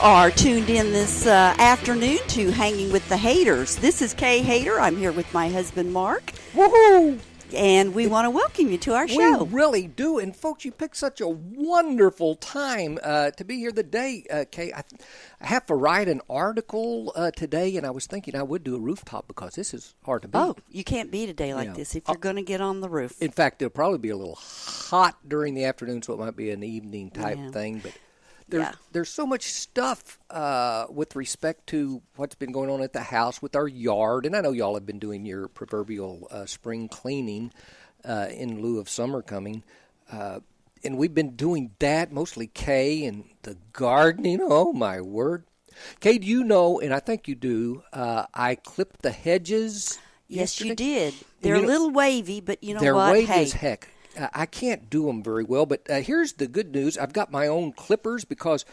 are tuned in this afternoon to Hanging with the Hayters. This is Kay Hayter. I'm here with my husband, Mark. Woohoo! And we want to welcome you to our show. We really do. And, folks, you picked such a wonderful time to be here today, Kay. I have to write an article today, and I was thinking I would do a rooftop because this is hard to beat. Oh, you can't beat a day like this if you're going to get on the roof. In fact, it'll probably be a little hot during the afternoon, so it might be an evening type thing. But there's so much stuff with respect to what's been going on at the house with our yard. And I know y'all have been doing your proverbial spring cleaning in lieu of summer coming. And we've been doing that, mostly Kay, and the gardening. Oh, my word. Kay, do you know, and I think you do, I clipped the hedges yesterday. Yes, you did. They're a little wavy, but you know they're what? They're wavy as heck. I can't do them very well, but here's the good news. I've got my own clippers because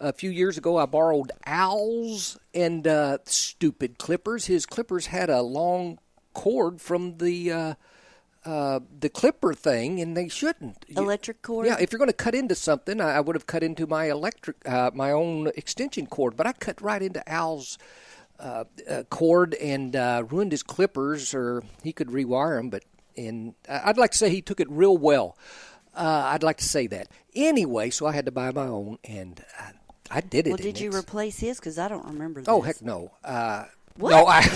a few years ago I borrowed Al's and stupid clippers. His clippers had a long cord from the clipper thing, and they shouldn't. Electric cord? Yeah, if you're going to cut into something, I would have cut into my my own extension cord, but I cut right into Al's cord and ruined his clippers, or he could rewire them, but and I'd like to say he took it real well. I'd like to say that. Anyway, so I had to buy my own, and I did it. Well, did you replace his? Because I don't remember this. Oh, heck no. What?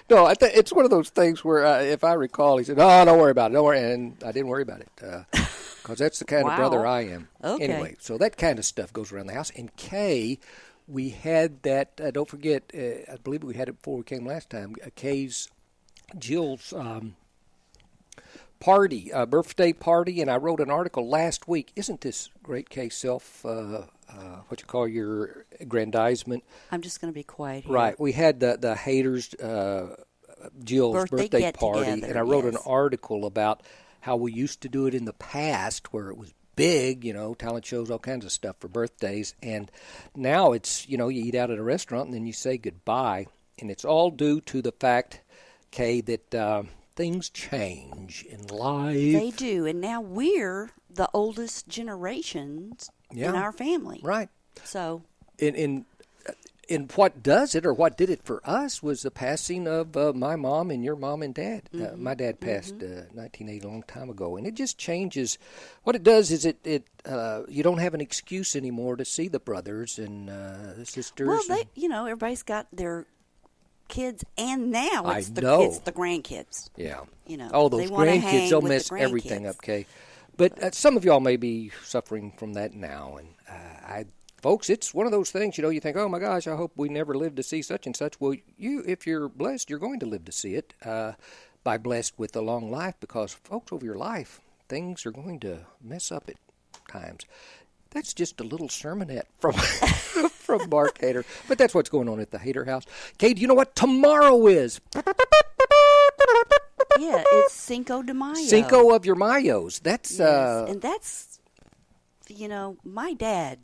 No, it's one of those things where if I recall, he said, "Oh, don't worry about it. Don't worry," and I didn't worry about it because that's the kind of brother I am. Okay. Anyway, so that kind of stuff goes around the house. And Kay, we had that. Don't forget, I believe we had it before we came last time. Jill's party, birthday party, and I wrote an article last week. Isn't this great, Kay? What you call your aggrandizement? I'm just going to be quiet here. Right. We had the Hayters, Jill's birthday party, and I wrote an article about how we used to do it in the past, where it was big, talent shows, all kinds of stuff for birthdays, and now it's, you eat out at a restaurant and then you say goodbye, and it's all due to the fact, Kay, that things change in life. They do, and now we're the oldest generations in our family. Right. So, in what does it, or what did it for us, was the passing of my mom and your mom and dad. Mm-hmm. My dad passed 1980, a long time ago, and it just changes. What it does is it you don't have an excuse anymore to see the brothers and the sisters. Well, everybody's got their kids, and now it's the grandkids. Yeah. Those grandkids, they'll mess everything up, Kay. But some of y'all may be suffering from that now. And folks, it's one of those things, you think, oh my gosh, I hope we never live to see such and such. Well, if you're blessed, you're going to live to see it by blessed with a long life, because, folks, over your life, things are going to mess up at times. That's just a little sermonette from Mark Hayter. But that's what's going on at the Hayter house. Kay, do you know what tomorrow is? Yeah, it's Cinco de Mayo. Cinco of your Mayos. That's yes. And that's, my dad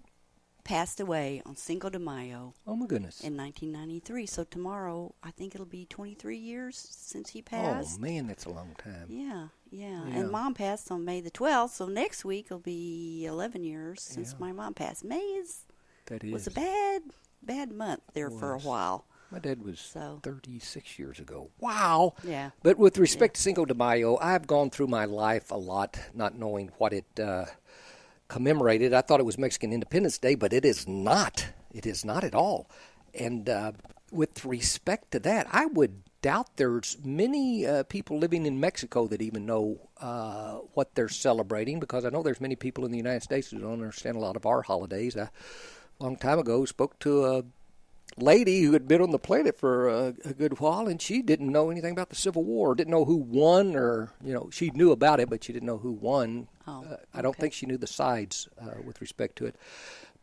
passed away on Cinco de Mayo. Oh my goodness. In 1993. So tomorrow, I think it'll be 23 years since he passed. Oh man, that's a long time. Yeah. And Mom passed on May the 12th, so next week will be 11 years since my mom passed. May was a bad month there for a while. My dad was 36 years ago. Wow. Yeah. But with respect to Cinco de Mayo, I've gone through my life a lot not knowing what it commemorated. I thought it was Mexican Independence Day, but it is not. It is not at all. And with respect to that, I would doubt there's many people living in Mexico that even know what they're celebrating, because I know there's many people in the United States who don't understand a lot of our holidays. A long time ago, spoke to a lady who had been on the planet for a good while, and she didn't know anything about the Civil War, didn't know who won, or, she knew about it, but she didn't know who won. I don't think she knew the sides with respect to it.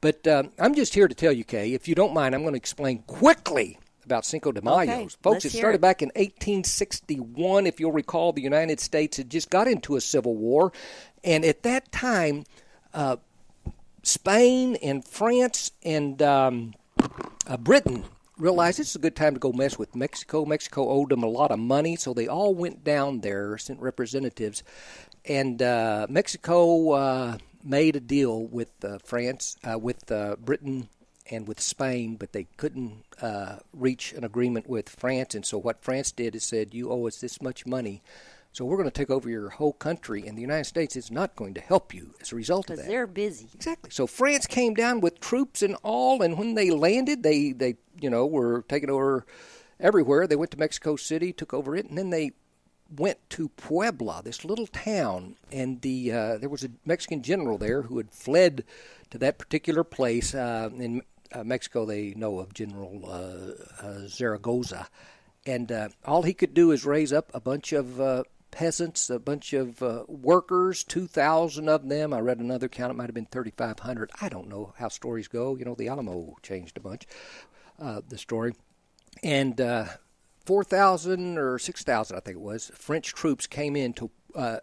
But I'm just here to tell you, Kay, if you don't mind, I'm going to explain quickly about Cinco de Mayo. Okay, folks, it started back in 1861. If you'll recall, the United States had just got into a civil war, and at that time, Spain and France and Britain realized this is a good time to go mess with Mexico. Mexico owed them a lot of money, so they all went down there, sent representatives, and Mexico made a deal with France, with Britain and with Spain, but they couldn't reach an agreement with France. And so what France did is said, you owe us this much money, so we're going to take over your whole country, and the United States is not going to help you as a result of that. Because they're busy. Exactly. So France came down with troops and all, and when they landed, they were taking over everywhere. They went to Mexico City, took over it, and then they went to Puebla, this little town, and there was a Mexican general there who had fled to that particular place. In Mexico, they know of General Zaragoza. And all he could do is raise up a bunch of peasants, a bunch of workers, 2,000 of them. I read another count, it might have been 3,500. I don't know how stories go. The Alamo changed a bunch, the story. And 4,000 or 6,000, I think it was, French troops came in to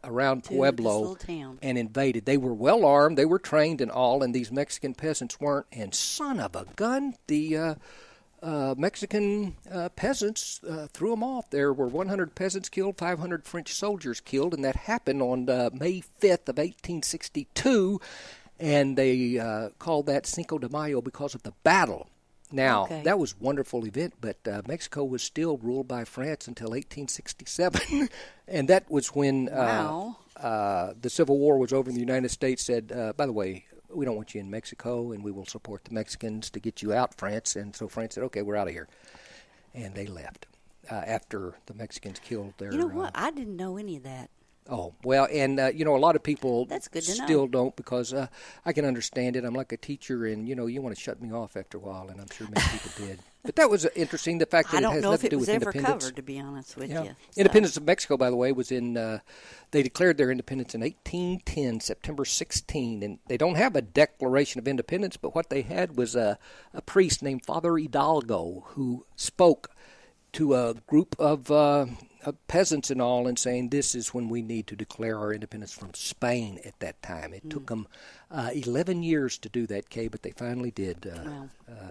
around Pueblo and invaded. They were well armed, they were trained and all, and these Mexican peasants weren't. And son of a gun, the Mexican peasants threw them off. There were 100 peasants killed, 500 French soldiers killed, and that happened on May 5th of 1862, and they called that Cinco de Mayo because of the battle. Now, that was a wonderful event, but Mexico was still ruled by France until 1867, and that was when the Civil War was over and the United States said, by the way, we don't want you in Mexico, and we will support the Mexicans to get you out, France. And so France said, okay, we're out of here. And they left after the Mexicans killed their... You know what? I didn't know any of that. Oh, well, and, a lot of people That's good to still know. don't because I can understand it. I'm like a teacher, and, you want to shut me off after a while, and I'm sure many people did. But that was interesting, the fact that I don't it has know if nothing it to do was with ever independence. covered, to be honest with you. So. Independence of Mexico, by the way, was in, they declared their independence in 1810, September 16. And they don't have a Declaration of Independence, but what they had was a priest named Father Hidalgo who spoke to a group of peasants and all, and saying this is when we need to declare our independence from Spain at that time. It took them 11 years to do that, Kay, but they finally did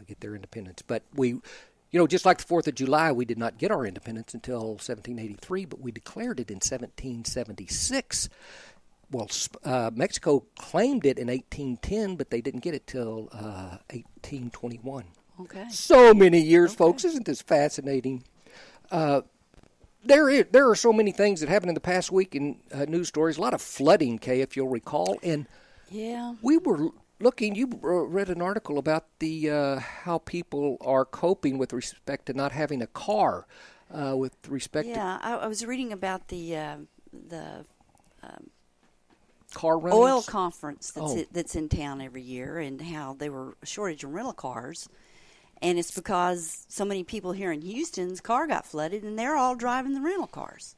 get their independence. But we, just like the 4th of July, we did not get our independence until 1783, but we declared it in 1776. Well, Mexico claimed it in 1810, but they didn't get it till 1821. Okay. So many years, folks. Isn't this fascinating? There are so many things that happened in the past week in news stories. A lot of flooding, Kay, if you'll recall. And we were looking, you read an article about the how people are coping with respect to not having a car. With respect to... I was reading about the car runnings? oil conference that's in town every year, and how there were a shortage of rental cars. And it's because so many people here in Houston's car got flooded, and they're all driving the rental cars.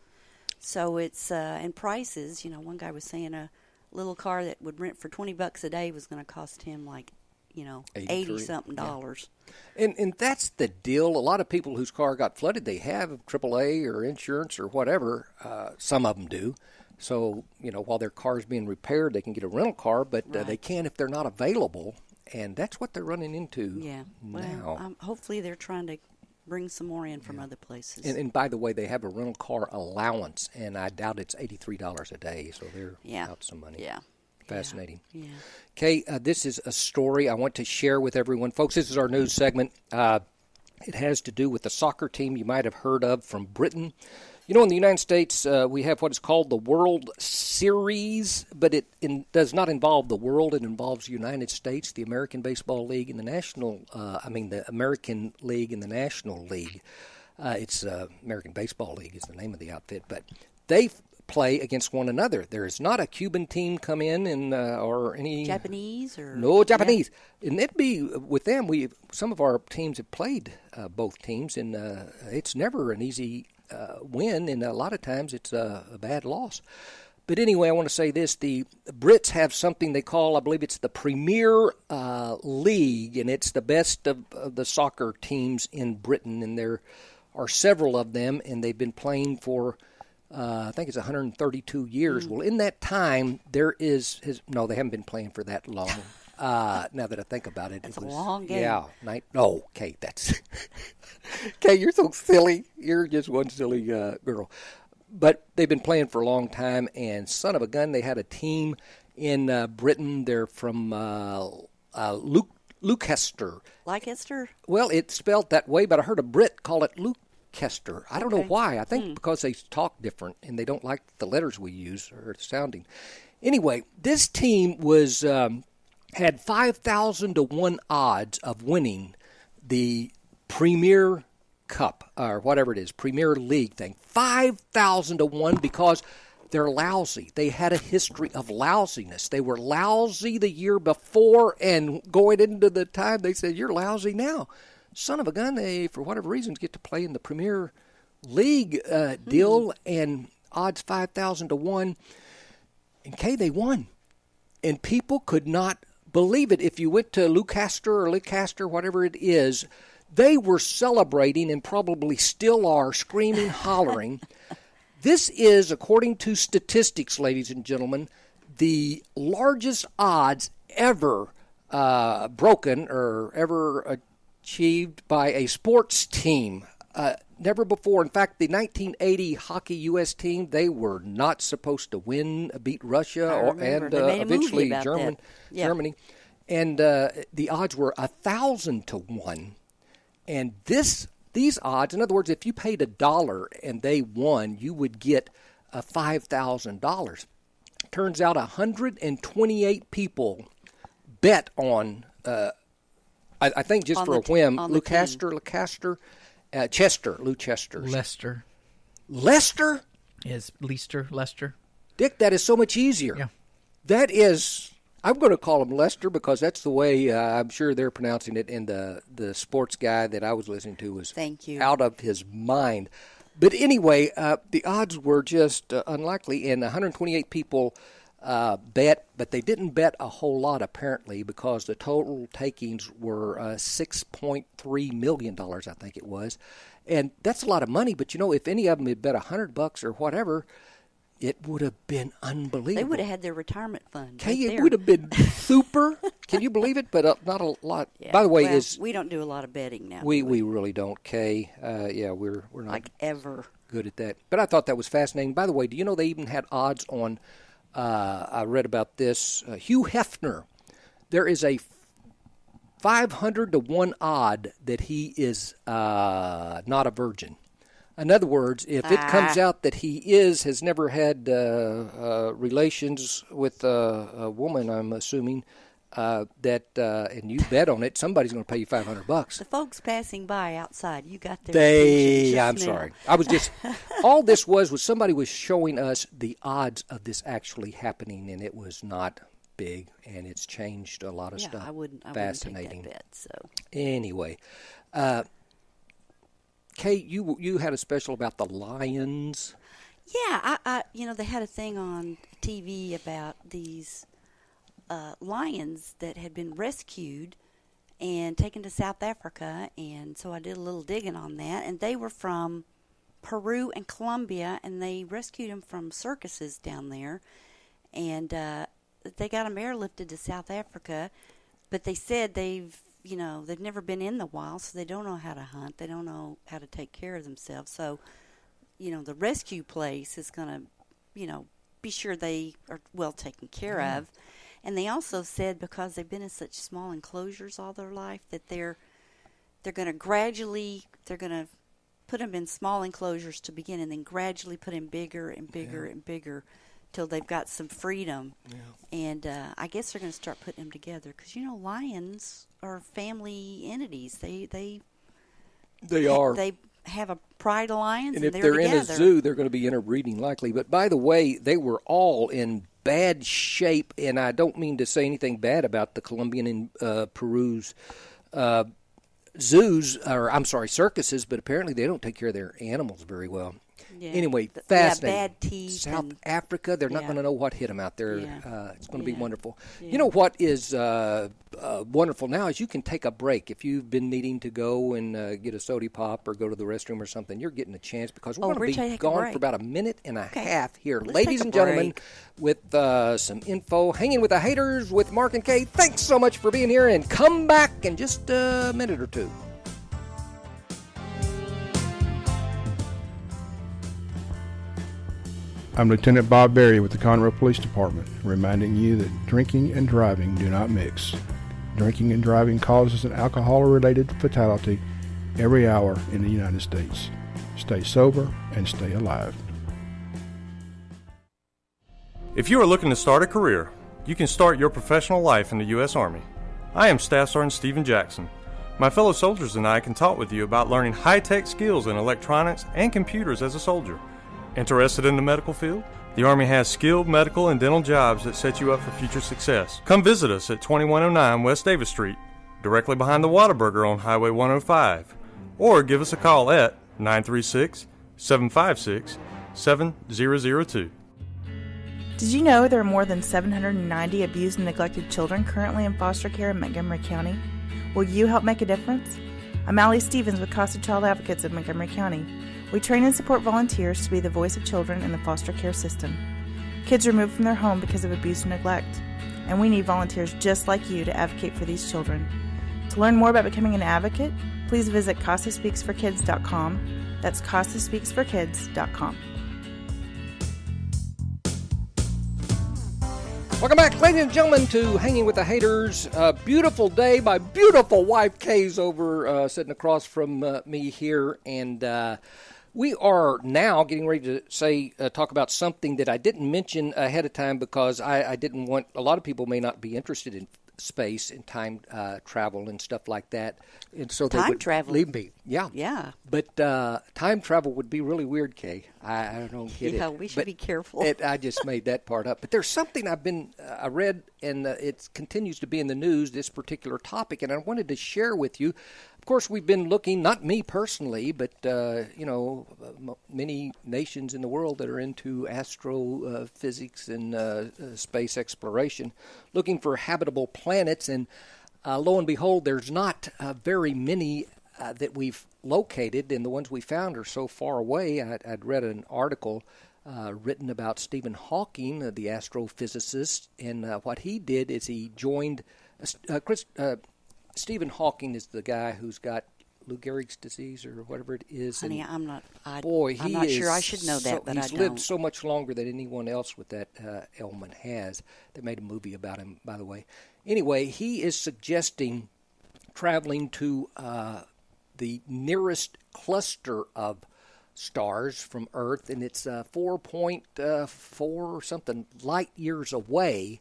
So it's and prices. One guy was saying a little car that would rent for $20 a day was going to cost him like, $80-something. Yeah. And that's the deal. A lot of people whose car got flooded, they have AAA or insurance or whatever. Some of them do. So while their car's being repaired, they can get a rental car, but they can't if they're not available. And that's what they're running into now. Well, hopefully they're trying to bring some more in from other places. And by the way, they have a rental car allowance, and I doubt it's $83 a day, so they're out some money. Yeah. Fascinating. Yeah. Okay, this is a story I want to share with everyone. Folks, this is our news segment. It has to do with the soccer team you might have heard of from Britain. In the United States, we have what is called the World Series, but it does not involve the world. It involves the United States, the American Baseball League, and the American League and the National League. It's American Baseball League is the name of the outfit, but they play against one another. There is not a Cuban team come in or any Japanese or no Japanese, and it'd be with them. Some of our teams have played both teams, and it's never an easy win, and a lot of times it's a bad loss. But anyway, I want to say this. The Brits have something they call, I believe it's the Premier League, and it's the best of the soccer teams in Britain, and there are several of them, and they've been playing for, I think it's 132 years. Well, in that time, they haven't been playing for that long. Now that I think about it, it's a long game. Yeah. Kate, that's... Kate, you're so silly. You're just one silly girl. But they've been playing for a long time, and son of a gun, they had a team in Britain. They're from Leicester. Leicester? Well, it's spelled that way, but I heard a Brit call it Leicester. I don't know why. I think because they talk different and they don't like the letters we use or the sounding. Anyway, this team was had 5,000 to 1 odds of winning the Premier Cup or whatever it is, Premier League thing. 5,000 to 1 because they're lousy. They had a history of lousiness. They were lousy the year before, and going into the time they said, you're lousy now. Son of a gun, they, for whatever reasons, get to play in the Premier League deal, and odds 5,000 to 1. And they won. And people could not believe it. If you went to Leicester, whatever it is, they were celebrating and probably still are, screaming, hollering. This is, according to statistics, ladies and gentlemen, the largest odds ever broken or ever achieved by a sports team. Never before. In fact, the 1980 hockey U.S. team, they were not supposed to beat Russia and eventually Germany. And the odds were 1,000 to 1. And these odds, in other words, if you paid $1 and they won, you would get $5,000. Turns out 128 people bet on, I think just for a whim, Leicester. Leicester? Is Leicester. Dick, that is so much easier. Yeah. That is, I'm going to call him Leicester because that's the way I'm sure they're pronouncing it, and the sports guy that I was listening to was out of his mind. But anyway, the odds were just unlikely, and 128 people bet, but they didn't bet a whole lot apparently because the total takings were $6.3 million, I think it was. And that's a lot of money, but if any of them had bet $100 or whatever, it would have been unbelievable. They would have had their retirement fund. It would have been super. Can you believe it? But not a lot. Yeah. By the way, we don't do a lot of betting now. We really don't, Kay. We're not like ever good at that. But I thought that was fascinating. By the way, do you know they even had odds on? I read about this. Hugh Hefner. There is a 500 to 1 odd that he is not a virgin. In other words, if it comes out that he has never had relations with a woman, I'm assuming, and you bet on it, somebody's going to pay you $500. The folks passing by outside, you got their I'm sorry. I was just, all this was somebody was showing us the odds of this actually happening, and it was not big, and it's changed a lot of stuff. I wouldn't Fascinating. take that bet, so. Anyway, Kate, you had a special about the lions. Yeah, I they had a thing on TV about these lions that had been rescued and taken to South Africa, and so I did a little digging on that, and they were from Peru and Colombia, and they rescued them from circuses down there, and they got them airlifted to South Africa, but they said they've never been in the wild, so they don't know how to hunt. They don't know how to take care of themselves. So, the rescue place is going to, be sure they are well taken care of. And they also said because they've been in such small enclosures all their life that they're going to put them in small enclosures to begin, and then gradually put them bigger and bigger and bigger till they've got some freedom. Yeah. And I guess they're going to start putting them together because lions are family entities. They are. They have a pride of lions, and if they're together. In a zoo, they're going to be interbreeding likely. But by the way, they were all in bad shape, and I don't mean to say anything bad about the Colombian and Peru's zoos, or I'm sorry, circuses, but apparently they don't take care of their animals very well. Yeah. Anyway, fascinating. Bad teeth. South Africa, they're not going to know what hit them out there. Yeah. It's going to be wonderful. Yeah. You know what is wonderful now is you can take a break. If you've been needing to go and get a soda pop or go to the restroom or something, you're getting a chance because we're going to be gone for about a minute and a half here. Ladies and gentlemen, with some info, Hanging with the Hayters with Mark and Kay. Thanks so much for being here, and come back in just a minute or two. I'm Lieutenant Bob Berry with the Conroe Police Department, reminding you that drinking and driving do not mix. Drinking and driving causes an alcohol-related fatality every hour in the United States. Stay sober and stay alive. If you are looking to start a career, you can start your professional life in the U.S. Army. I am Staff Sergeant Stephen Jackson. My fellow soldiers and I can talk with you about learning high-tech skills in electronics and computers as a soldier. Interested in the medical field? The Army has skilled medical and dental jobs that set you up for future success. Come visit us at 2109 West Davis Street, directly behind the Whataburger on Highway 105, or give us a call at 936-756-7002. Did you know there are more than 790 abused and neglected children currently in foster care in Montgomery County? Will you help make a difference? I'm Allie Stevens with Casa Child Advocates of Montgomery County. We train and support volunteers to be the voice of children in the foster care system. Kids are removed from their home because of abuse and neglect, and we need volunteers just like you to advocate for these children. To learn more about becoming an advocate, please visit CasaSpeaksForKids.com. That's CasaSpeaksForKids.com. Welcome back, ladies and gentlemen, to Hanging with the Hayters. A beautiful day. My beautiful wife, Kay's over sitting across from me here, and we are now getting ready to talk about something that I didn't mention ahead of time because I didn't want, a lot of people may not be interested in space and time travel and stuff like that. And so time they would travel. leave me. Yeah. Yeah. But time travel would be really weird, Kay. I don't get it. Yeah, we should be careful. I just made that part up. But there's something I read, and it continues to be in the news, this particular topic, and I wanted to share with you. Of course, we've been looking, not me personally, but, many nations in the world that are into astrophysics and space exploration, looking for habitable planets. And lo and behold, there's not very many that we've located, and the ones we found are so far away. I'd read an article written about Stephen Hawking, the astrophysicist, and what he did is he joined Stephen Hawking is the guy who's got Lou Gehrig's disease or whatever it is. Honey, I'm not sure I should know that, but I don't. He's lived so much longer than anyone else with that ailment has. They made a movie about him, by the way. Anyway, he is suggesting traveling to the nearest cluster of stars from Earth, and it's 4.4 or something light years away.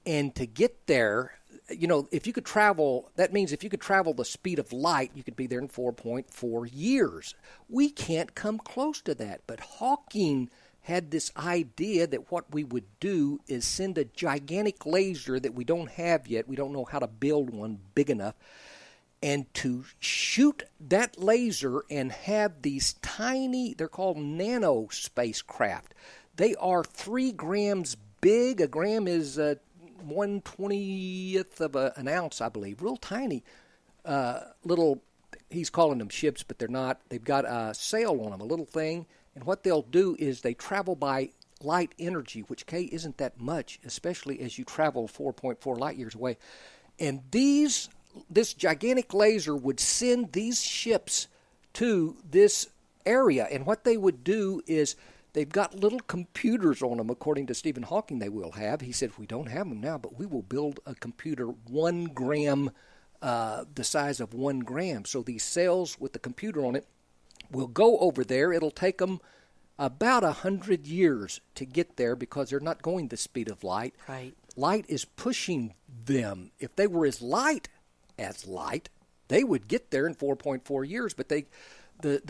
And to get there, if you could travel, that means if you could travel the speed of light, you could be there in 4.4 years. We can't come close to that. But Hawking had this idea that what we would do is send a gigantic laser that we don't have yet. We don't know how to build one big enough. And to shoot that laser and have these tiny, they're called nano spacecraft. They are 3 grams big. A gram is 1/20th of an ounce, I believe. Real tiny little, he's calling them ships, but they're not. They've got a sail on them, a little thing. And what they'll do is they travel by light energy, which, Kay, isn't that much, especially as you travel 4.4 light years away. And this gigantic laser would send these ships to this area. And what they would do is they've got little computers on them, according to Stephen Hawking they will have. He said, we don't have them now, but we will build a computer 1 gram, the size of 1 gram. So these cells with the computer on it will go over there. It'll take them about 100 years to get there because they're not going the speed of light. Right. Light is pushing them. If they were as light, they would get there in 4.4 years, but the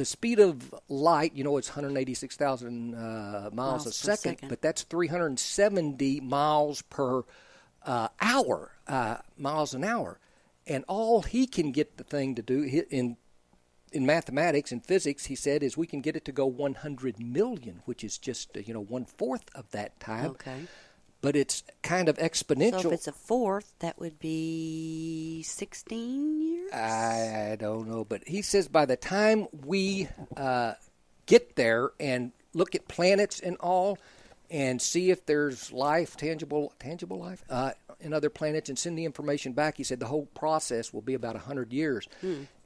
speed of light, it's 186,000 miles a second, but that's 370 miles per hour, miles an hour. And all he can get the thing to do in mathematics and physics, he said, is we can get it to go 100 million, which is just 1/4 of that time. Okay. But it's kind of exponential. So if it's a fourth, that would be 16 years? I don't know. But he says by the time we get there and look at planets and all, and see if there's life, tangible life, in other planets, and send the information back. He said the whole process will be about 100 years.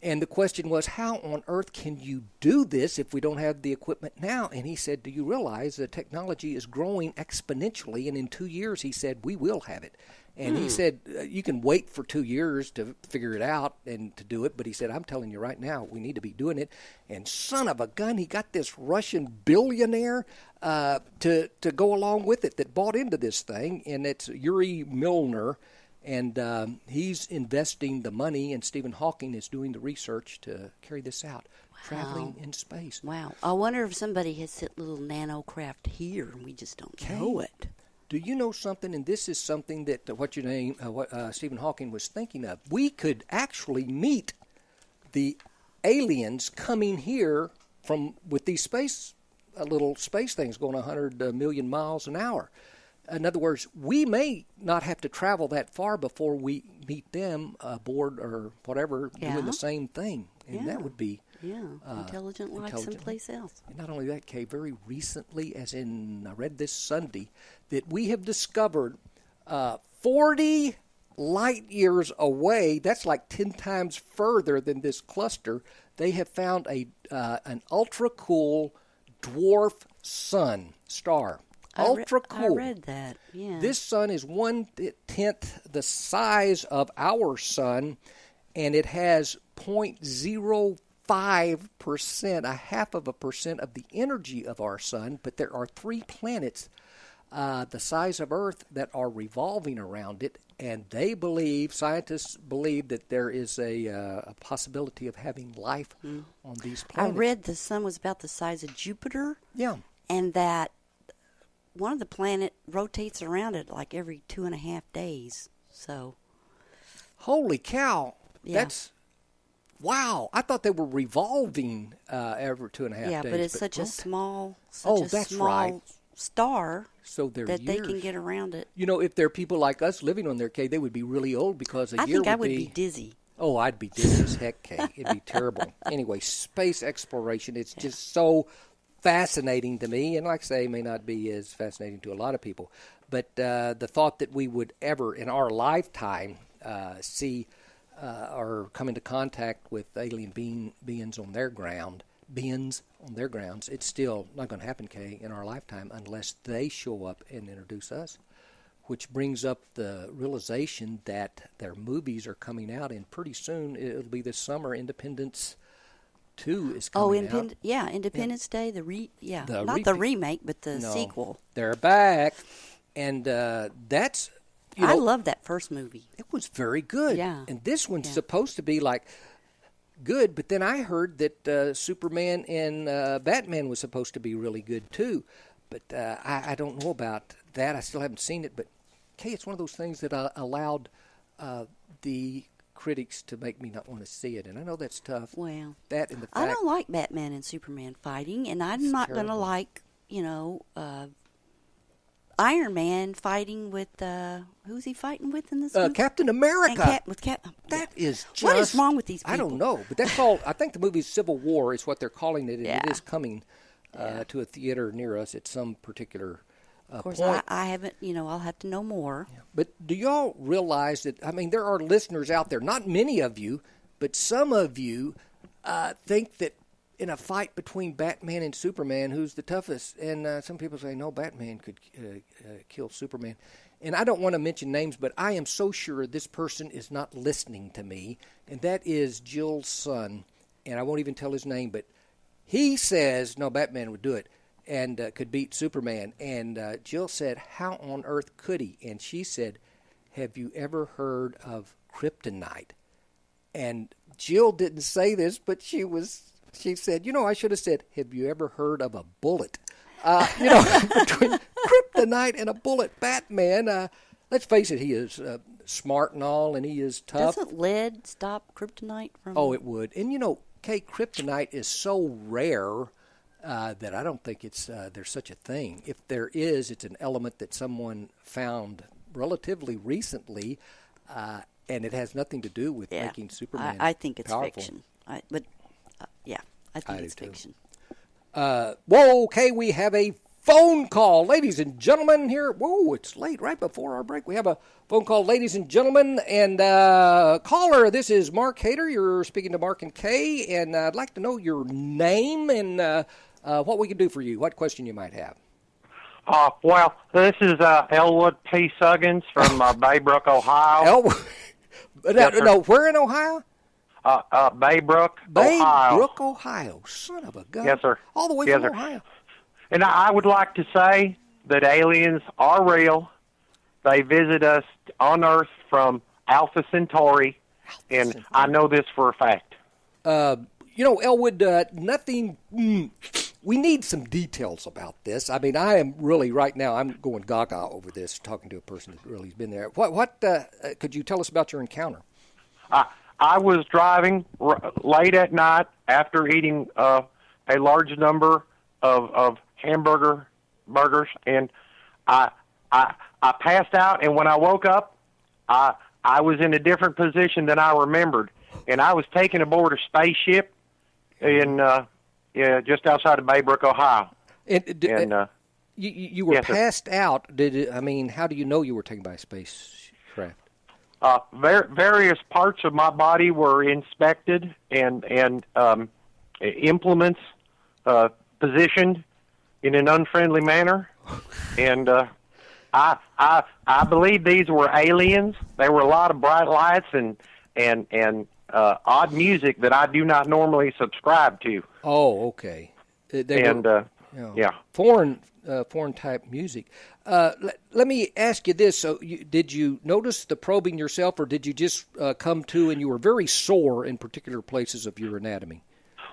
And the question was, how on earth can you do this if we don't have the equipment now? And he said, do you realize the technology is growing exponentially, and in 2 years, he said, we will have it. And he said, you can wait for 2 years to figure it out and to do it. But he said, I'm telling you right now, we need to be doing it. And son of a gun, he got this Russian billionaire to go along with it that bought into this thing. And it's Yuri Milner. And he's investing the money, and Stephen Hawking is doing the research to carry this out. Wow. Traveling in space. Wow. I wonder if somebody has set little nanocraft here and we just don't know it. Do you know something? And this is something that what Stephen Hawking was thinking of. We could actually meet the aliens coming here with these little space things going 100 million miles an hour. In other words, we may not have to travel that far before we meet them aboard or whatever doing the same thing, and that would be intelligent like someplace else. And not only that, Kay, very recently, I read this Sunday, that we have discovered 40 light years away, that's like 10 times further than this cluster, they have found an ultra-cool dwarf star. Ultra cool. I read that, yeah. This sun is 1/10 the size of our sun, and it has 0.05%, 0.5% of the energy of our sun, but there are 3 planets the size of Earth that are revolving around it, and scientists believe that there is a possibility of having life on these planets. I read the sun was about the size of Jupiter. Yeah. And that one of the planet rotates around it like every 2.5 days. So, holy cow! Yeah. That's wow! I thought they were revolving every 2.5 days. Yeah, but it's such a small, right. star. So that they can get around it. You know, if there are people like us living on there, Kay, they would be really old because I think I would be dizzy. Oh, I'd be dizzy as heck, Kay. It'd be terrible. Anyway, space exploration, it's just so fascinating to me, and like I say, may not be as fascinating to a lot of people, but the thought that we would ever in our lifetime see or come into contact with alien beings on their grounds, it's still not going to happen, Kay, in our lifetime unless they show up and introduce us, which brings up the realization that their movies are coming out, and pretty soon it'll be this summer. Independence 2 is coming out. Independence Day. The remake, but the sequel. They're back, and that's. I love that first movie. It was very good. Yeah, and this one's supposed to be like good, but then I heard that Superman and Batman was supposed to be really good too, but I don't know about that. I still haven't seen it, but Kay, it's one of those things that allowed the critics to make me not want to see it, and I know that's tough. Well, that and the fact I don't like Batman and Superman fighting, and I'm not going to like, Iron Man fighting with who's he fighting with in this movie? Captain America. That is just, what is wrong with these people? I don't know, but that's called. I think the movie Civil War is what they're calling it, and it is coming to a theater near us at some particular. Of course, point. I haven't. I'll have to know more. Yeah. But do y'all realize that? I mean, there are listeners out there. Not many of you, but some of you think that in a fight between Batman and Superman, who's the toughest? And some people say, no, Batman could kill Superman. And I don't want to mention names, but I am so sure this person is not listening to me, and that is Jill's son. And I won't even tell his name, but he says, no, Batman would do it. And could beat Superman. And Jill said, how on earth could he? And she said, have you ever heard of kryptonite? And Jill didn't say this, but she said, I should have said, have you ever heard of a bullet? Between kryptonite and a bullet, Batman, let's face it, he is smart and all, and he is tough. Doesn't lead stop kryptonite from... Oh, it would. And, Kay, kryptonite is so rare that I don't think there's such a thing. If there is, it's an element that someone found relatively recently, and it has nothing to do with making Superman I think it's powerful. Fiction. I think it's fiction. Whoa, okay, we have a phone call. Ladies and gentlemen, here. Whoa, it's late, right before our break. We have a phone call, ladies and gentlemen. And caller, this is Mark Hayter. You're speaking to Mark and Kay. And I'd like to know your name and what we can do for you, what question you might have. Well, this is Elwood P. Suggins from Baybrook, Ohio. Elwood? Yes, no, where in Ohio? Baybrook, Ohio. Baybrook, Ohio. Son of a gun. Yes, sir. All the way Yes, from sir. Ohio. And I would like to say that aliens are real. They visit us on Earth from Alpha Centauri, and I know this for a fact. Elwood, nothing. We need some details about this. I mean, I am really right now. I'm going gaga over this, talking to a person that really's been there. What could you tell us about your encounter? I was driving late at night after eating a large number of burgers, and I passed out. And when I woke up, I was in a different position than I remembered, and I was taken aboard a spaceship in just outside of Baybrook, Ohio. You were yes, passed out. How do you know you were taken by a spacecraft? Various parts of my body were inspected and implements positioned in an unfriendly manner, and I believe these were aliens. There were a lot of bright lights and odd music that I do not normally subscribe to. Oh, okay. Foreign type music. Let me ask you this: so, did you notice the probing yourself, or did you just come to and you were very sore in particular places of your anatomy?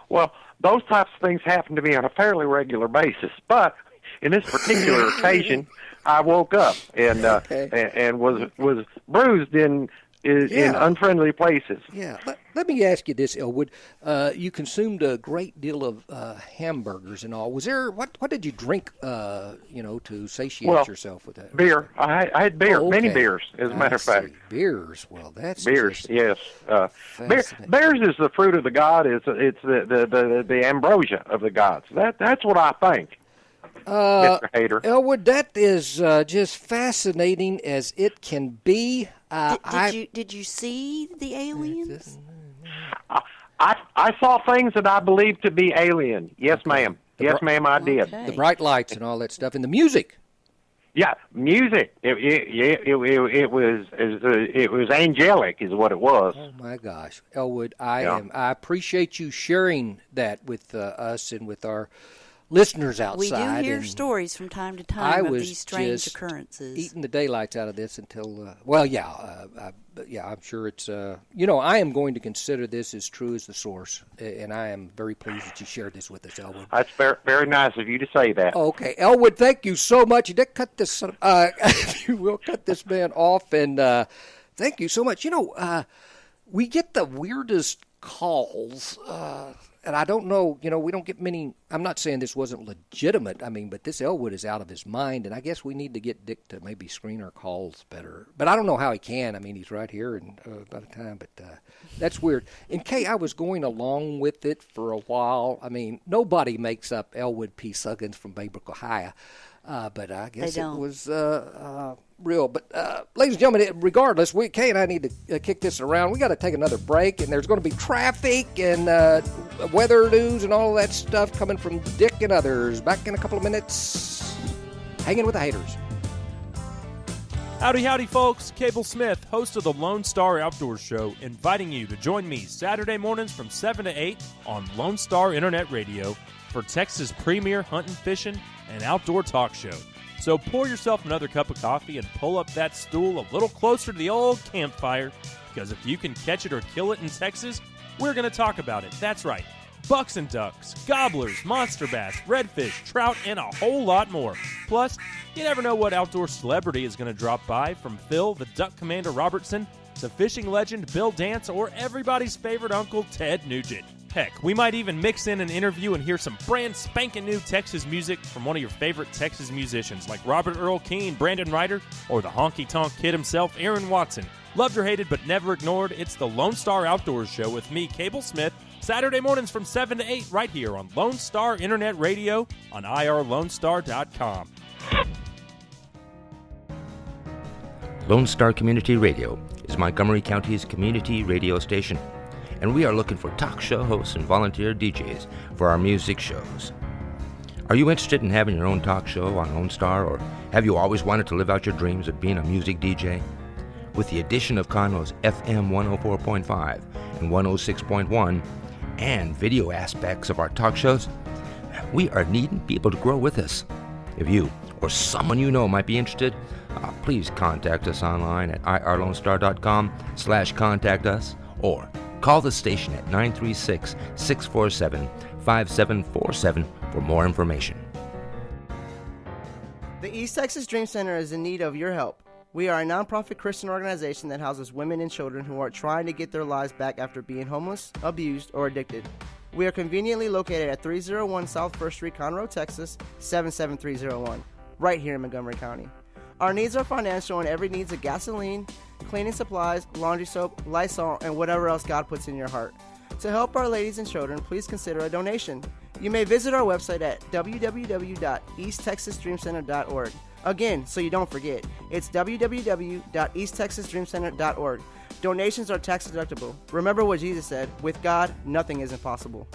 Well, those types of things happen to me on a fairly regular basis, but in this particular occasion, I woke up and was bruised in unfriendly places. Yeah. Let me ask you this, Elwood. You consumed a great deal of hamburgers and all. Was there what did you drink? To satiate yourself with that? Beer. I had beer, many beers, as a matter of fact. Beers. Well, that's beers. Yes. Beers is the fruit of the god. It's the ambrosia of the gods. That's what I think. Mr. Hayter. Elwood, that is just fascinating as it can be. Did you see the aliens? I saw things that I believed to be alien. Yes, ma'am. Yes, ma'am, I did. The bright lights and all that stuff, and the music. Yeah, music. It was angelic, is what it was. Oh my gosh, Elwood, I appreciate you sharing that with us and with our listeners outside. We do hear stories from time to time of these strange occurrences. Eating the daylights out of this until, I'm sure it's, I am going to consider this as true as the source, and I am very pleased that you shared this with us, Elwood. That's very, very nice of you to say that. Okay, Elwood, thank you so much. You did cut this, you will cut this man off, and thank you so much. We get the weirdest calls, and I don't know, we don't get many. I'm not saying this wasn't legitimate. But this Elwood is out of his mind, and I guess we need to get Dick to maybe screen our calls better. But I don't know how he can. He's right here and by the time, but that's weird. And Kay, I was going along with it for a while. Nobody makes up Elwood P. Suggins from Baybrook, Ohio. But I guess it was real. But ladies and gentlemen, regardless, Kay and I need to kick this around. We got to take another break, and there's going to be traffic and weather news and all that stuff coming from Dick and others. Back in a couple of minutes. Hanging with the Hayters. Howdy, folks. Cable Smith, host of the Lone Star Outdoors Show, inviting you to join me Saturday mornings from 7 to 8 on Lone Star Internet Radio for Texas' premier hunting, fishing, and outdoor talk show. So pour yourself another cup of coffee and pull up that stool a little closer to the old campfire, because if you can catch it or kill it in Texas, we're going to talk about it. That's right. Bucks and ducks, gobblers, monster bass, redfish, trout, and a whole lot more. Plus, you never know what outdoor celebrity is going to drop by, from Phil the Duck Commander Robertson to fishing legend Bill Dance or everybody's favorite uncle Ted Nugent. Heck, we might even mix in an interview and hear some brand spanking new Texas music from one of your favorite Texas musicians like Robert Earl Keen, Brandon Ryder, or the honky-tonk kid himself, Aaron Watson. Loved or hated but never ignored, it's the Lone Star Outdoors Show with me, Cable Smith, Saturday mornings from 7 to 8 right here on Lone Star Internet Radio on irlonestar.com. Lone Star Community Radio is Montgomery County's community radio station, and we are looking for talk show hosts and volunteer DJs for our music shows. Are you interested in having your own talk show on Lone Star, or have you always wanted to live out your dreams of being a music DJ? With the addition of Conroe's FM 104.5 and 106.1 and video aspects of our talk shows, we are needing people to grow with us. If you or someone you know might be interested, please contact us online at irlonestar.com/contact us, or call the station at 936-647-5747 for more information. The East Texas Dream Center is in need of your help. We are a nonprofit Christian organization that houses women and children who are trying to get their lives back after being homeless, abused, or addicted. We are conveniently located at 301 South 1st Street, Conroe, Texas, 77301, right here in Montgomery County. Our needs are financial, and every needs of gasoline, cleaning supplies, laundry soap, Lysol, and whatever else God puts in your heart. To help our ladies and children, please consider a donation. You may visit our website at www.easttexasdreamcenter.org. Again, so you don't forget, it's www.easttexasdreamcenter.org. Donations are tax deductible. Remember what Jesus said, with God, nothing is impossible.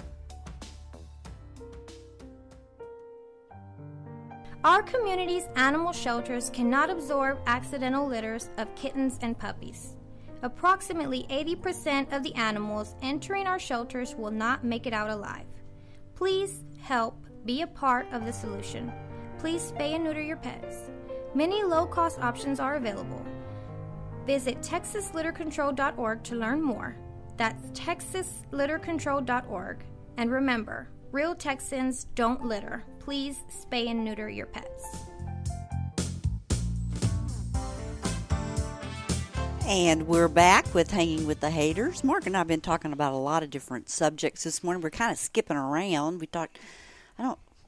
Our community's animal shelters cannot absorb accidental litters of kittens and puppies. Approximately 80% of the animals entering our shelters will not make it out alive. Please help be a part of the solution. Please spay and neuter your pets. Many low-cost options are available. Visit texaslittercontrol.org to learn more. That's texaslittercontrol.org. And remember, real Texans don't litter. Please spay and neuter your pets. And we're back with Hanging with the Hayters. Mark and I have been talking about a lot of different subjects this morning. We're kind of skipping around. We talked,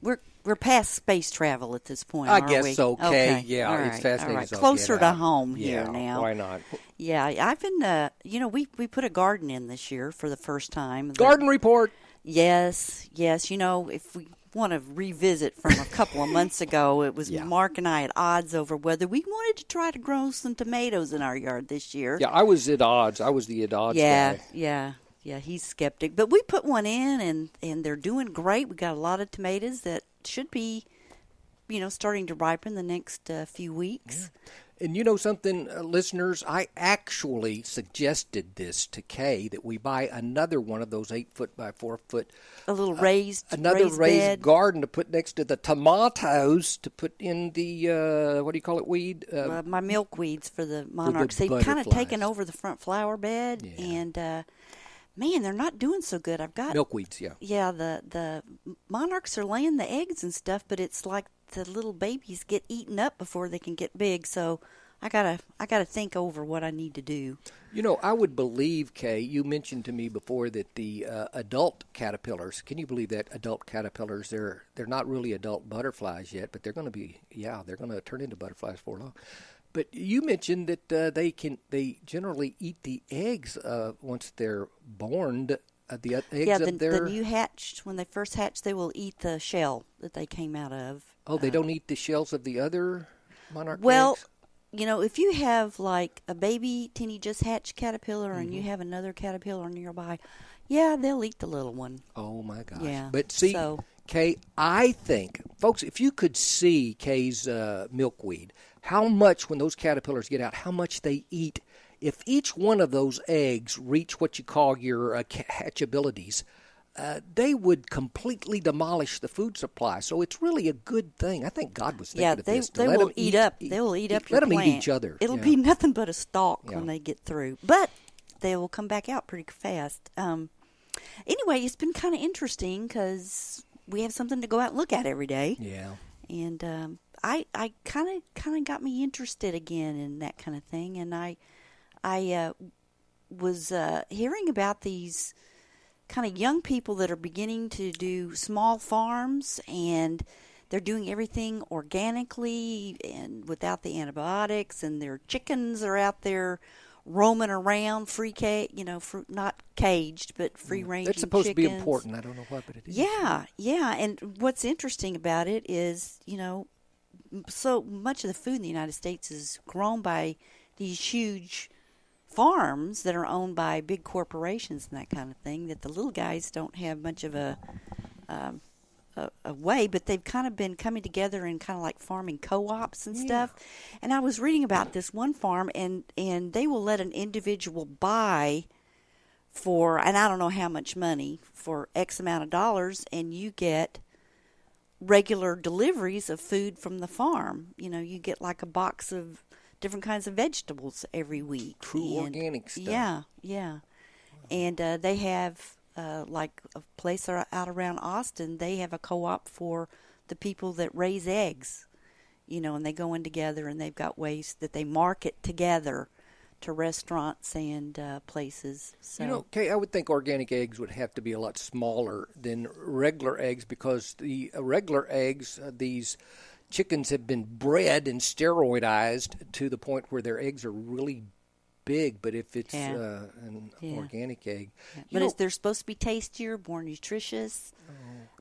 we're past space travel at this point, I aren't guess we? so, Kay. Okay. Yeah, all it's right. fascinating. All right. So Closer to home yeah, here now. Why not? Yeah, I've been, we put a garden in this year for the first time. Garden report. Yes. If we want to revisit from a couple of months ago, it was Mark and I at odds over whether we wanted to try to grow some tomatoes in our yard this year. Yeah, I was at odds. I was the at odds guy. Yeah, he's skeptic. But we put one in, and they're doing great. We got a lot of tomatoes that should be, starting to ripen the next few weeks. Yeah. And you know something, listeners, I actually suggested this to Kay, that we buy another one of those 8-foot by 4-foot. A little raised raised garden to put next to the tomatoes, to put in the, what do you call it, weed? My milkweeds for the monarchs. They've kind of taken over the front flower bed, and man, they're not doing so good. I've got milkweeds, Yeah, the monarchs are laying the eggs and stuff, but it's like the little babies get eaten up before they can get big. So I gotta think over what I need to do. I would believe, Kay, you mentioned to me before that the adult caterpillars, can you believe that adult caterpillars, they're not really adult butterflies yet, but they're going to be, they're going to turn into butterflies before long. But you mentioned that they generally eat the eggs once they're born. The eggs the new hatched, when they first hatch, they will eat the shell that they came out of. Oh, they don't eat the shells of the other monarch eggs? Well, if you have like a baby, teeny just hatched caterpillar, and you have another caterpillar nearby, they'll eat the little one. Oh, my gosh. Yeah. But see, Kay, I think, folks, if you could see Kay's milkweed, how much, when those caterpillars get out, how much they eat. If each one of those eggs reach what you call your hatchabilities, they would completely demolish the food supply. So it's really a good thing. I think God was thinking of this. They will eat up. They will eat up your plant. Let them eat each other. It'll be nothing but a stalk when they get through. But they will come back out pretty fast. Anyway, it's been kind of interesting because we have something to go out and look at every day. Yeah. And I kind of got me interested again in that kind of thing. And I was hearing about these kind of young people that are beginning to do small farms, and they're doing everything organically and without the antibiotics, and their chickens are out there roaming around, not caged, but free-ranging. That's supposed chickens. to be important. I don't know why, but it is. Yeah. And what's interesting about it is, so much of the food in the United States is grown by these huge farms that are owned by big corporations and that kind of thing, that the little guys don't have much of a way, but they've kind of been coming together in kind of like farming co-ops and stuff. And I was reading about this one farm, and they will let an individual buy for, and I don't know how much money, for X amount of dollars, and you get regular deliveries of food from the farm. You get like a box of different kinds of vegetables every week. True organic stuff. Yeah. And they have, like a place out around Austin, they have a co-op for the people that raise eggs, and they go in together, and they've got ways that they market together to restaurants and places. So, Kay, I would think organic eggs would have to be a lot smaller than regular eggs, because the regular eggs, these chickens have been bred and steroidized to the point where their eggs are really big. But if it's an organic egg, but they're supposed to be tastier, more nutritious.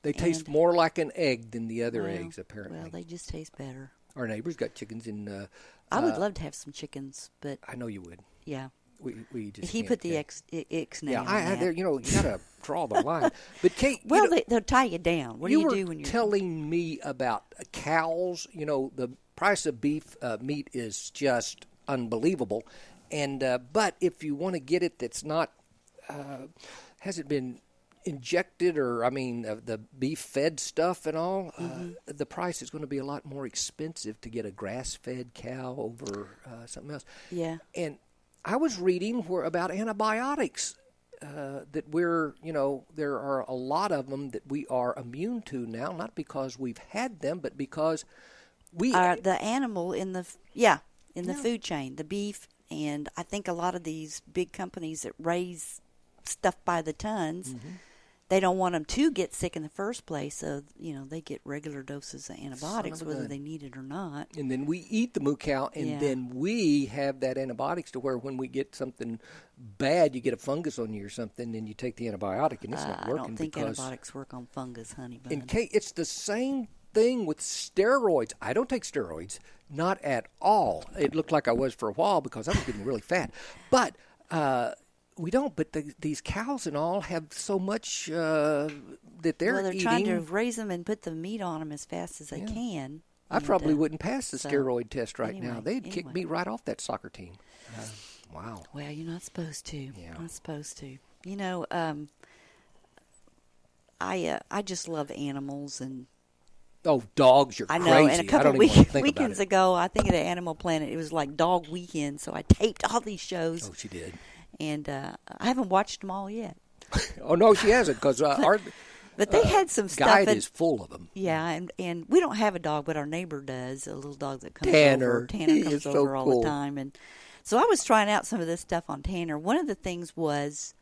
They taste more like an egg than the other eggs, apparently. Well, they just taste better. Our neighbor's got chickens in. I would love to have some chickens, but I know you would. Yeah. We just. If he put the X name. Yeah, there. You gotta draw the line. But Kate, well, they'll tie you down. What do you do when you're telling me about cows? The price of beef meat is just unbelievable, and but if you want to get it, that's not hasn't been injected, or the beef fed stuff and all, the price is going to be a lot more expensive to get a grass fed cow over something else. Yeah. And I was reading about antibiotics that we're, there are a lot of them that we are immune to now, not because we've had them, but because we the animal in the food chain, the beef, and I think a lot of these big companies that raise stuff by the tons. They don't want them to get sick in the first place, so they get regular doses of antibiotics, whether they need it or not. And then we eat the moo cow, and then we have that antibiotics to where when we get something bad, you get a fungus on you or something, and you take the antibiotic, and it's not working. I don't think antibiotics work on fungus, honey bun. And Kate, it's the same thing with steroids. I don't take steroids, not at all. It looked like I was for a while because I was getting really fat, but. We don't, but these cows and all have so much that they're eating. eating. Trying to raise them and put the meat on them as fast as they can. I probably wouldn't pass the steroid test now. They'd kick me right off that soccer team. Wow. Well, you're not supposed to. Yeah. Not supposed to. I just love animals and. Oh, dogs! You're crazy. I know. And a couple weekends ago, I think at the Animal Planet, it was like Dog Weekend, so I taped all these shows. Oh, she did. And I haven't watched them all yet. Oh, no, she hasn't, because our but they had some stuff. Guide is full of them. Yeah, and we don't have a dog, but our neighbor does, a little dog that comes Tanner. over. Tanner comes over so all cool. the time. And so I was trying out some of this stuff on Tanner. One of the things was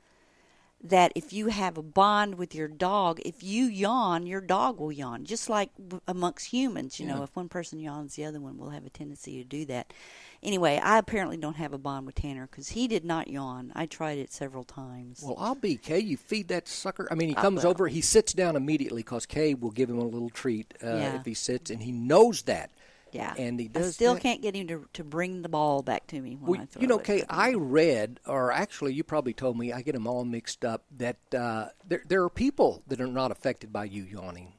that if you have a bond with your dog, if you yawn, your dog will yawn, just like amongst humans. If one person yawns, the other one will have a tendency to do that. Anyway, I apparently don't have a bond with Tanner because he did not yawn. I tried it several times. Well, I'll be Kay. You feed that sucker. He comes over. He sits down immediately because Kay will give him a little treat if he sits, and he knows that. Yeah, and he does. I still can't get him to bring the ball back to me when I throw it. Kay, I read, or actually, you probably told me, I get them all mixed up, that there are people that are not affected by you yawning.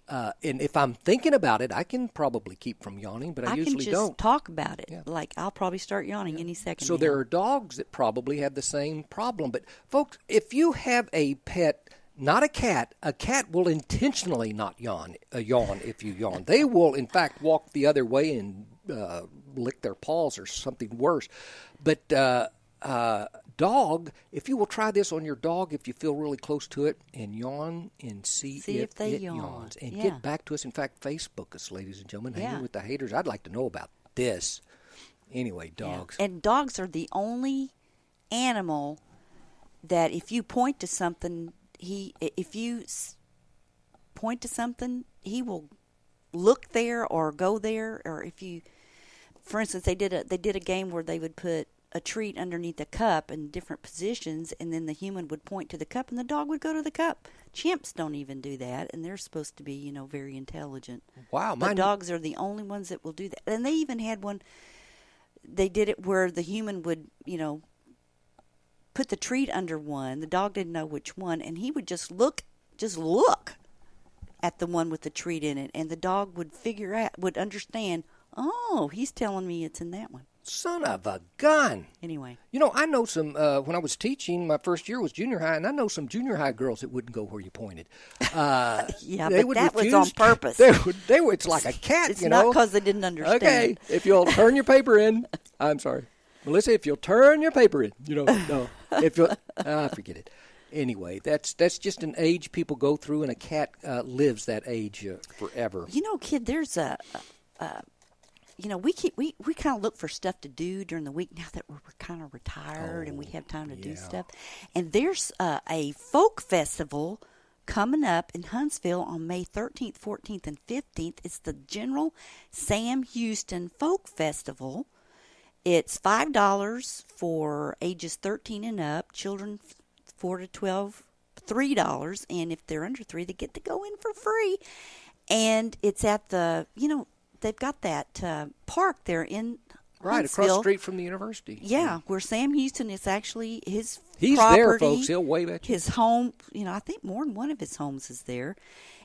And if I'm thinking about it, I can probably keep from yawning, but I usually don't. I can just talk about it. Yeah. Like, I'll probably start yawning any second. So there are dogs that probably have the same problem. But, folks, if you have a pet, not a cat will intentionally not yawn if you yawn. They will, in fact, walk the other way and lick their paws or something worse. But dog, if you will try this on your dog, if you feel really close to it, and yawn and see if they it yawn. yawns. And get back to us. In fact, Facebook us, ladies and gentlemen. Hanging with the Hayters. I'd like to know about this. Anyway, dogs. Yeah. And dogs are the only animal that if you point to something, he will look there or go there, or if you for instance, they did a game where they would put a treat underneath a cup in different positions, and then the human would point to the cup, and the dog would go to the cup. Chimps don't even do that, and they're supposed to be, very intelligent. Wow, but dogs are the only ones that will do that. And they even had one. They did it where the human would, put the treat under one. The dog didn't know which one, and he would just look at the one with the treat in it, and the dog would understand. Oh, he's telling me it's in that one. Son of a gun. Anyway. I know some, when I was teaching, my first year was junior high, and I know some junior high girls that wouldn't go where you pointed. Yeah, but that was on purpose. It's like a cat, It's not because they didn't understand. Okay, if you'll turn your paper in. I'm sorry. Melissa, if you'll turn your paper in. No. If you'll, forget it. Anyway, that's just an age people go through, and a cat lives that age forever. Kid, there's we kind of look for stuff to do during the week now that we're kind of retired and we have time to do stuff. And there's a folk festival coming up in Huntsville on May 13th, 14th, and 15th. It's the General Sam Houston Folk Festival. It's $5 for ages 13 and up. Children 4 to 12, $3. And if they're under 3, they get to go in for free. And it's at the, they've got that park there in Right, Huntsville. Across the street from the university. Yeah, where Sam Houston is actually his He's property. there, folks. He'll wave at you. His home, I think more than one of his homes is there.